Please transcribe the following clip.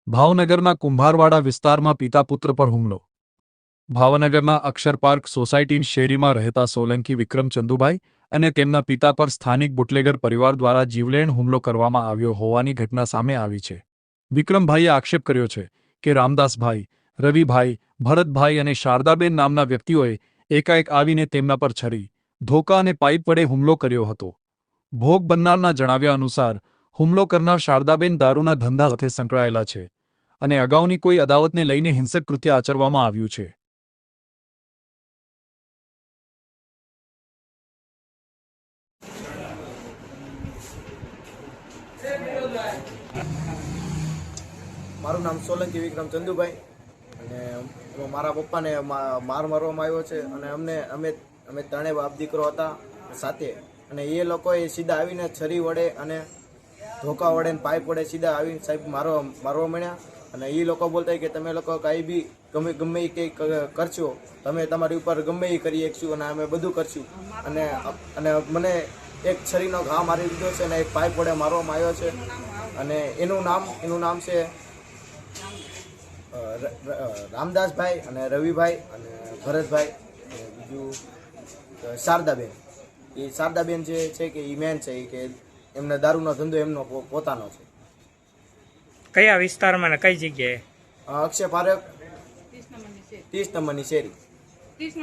ભાવનગરના કુંભારવાડા વિસ્તારમાં પિતા પુત્ર પર હુમલો. ભાવનગરના અક્ષર પાર્ક સોસાયટી શેરીમાં રહેતા સોલંકી વિક્રમ ચંદુભાઈ અને તેમના પિતા પર સ્થાનિક બુટલેગર પરિવાર દ્વારા જીવલેણ હુમલો કરવામાં આવ્યો હોવાની ઘટના સામે આવી છે. વિક્રમભાઈએ આક્ષેપ કર્યો છે કે રામદાસભાઈ, રવિભાઈ, ભરતભાઈ અને શારદાબેન નામના વ્યક્તિઓએ એકાએક આવીને તેમના પર છરી, ધોકા અને પાઇપ વડે હુમલો કર્યો હતો. ભોગ બનનારના જણાવ્યા અનુસાર હુમલો કરનાર શારદાબેન દારૂના ધંધા સાથે સંકળાયેલા છે અને અગાઉની કોઈ અદાવતને લઈને હિંસક કૃત્ય આચરવામાં આવ્યું છે. મારું નામ સોલંકી વિક્રમ ચંદુભાઈ અને મારા પપ્પાને માર મારવામાં આવ્યો છે અને અમે ત્રણેય બાપ દીકરો હતા સાથે, અને એ લોકોએ સીધા આવીને છરી વડે અને ધોકા વડે ને પાઇપ વડે સીધા આવીને સાહેબ મારવા મળ્યા. અને એ લોકો બોલતા કે તમે લોકો કાંઈ બી ગમે એ કંઈ કરશો, તમે તમારી ઉપર ગમે એ કરી શકશું અને અમે બધું કરશું. અને મને એક છરીનો ઘા મારી દીધો છે અને એક પાઇપ વડે મારવામાં આવ્યો છે. અને એનું નામ છે રામદાસભાઈ અને રવિભાઈ અને ભરતભાઈ, બીજું શારદાબેન. એ શારદાબેન જે છે કે એ મેન છે, કે એમને દારૂનો ધંધો એમનો પોતાનો છે. કયા વિસ્તારમાં ને કઈ જગ્યાએ? અક્ષય પાર્ક 30 નંબરની શેરી.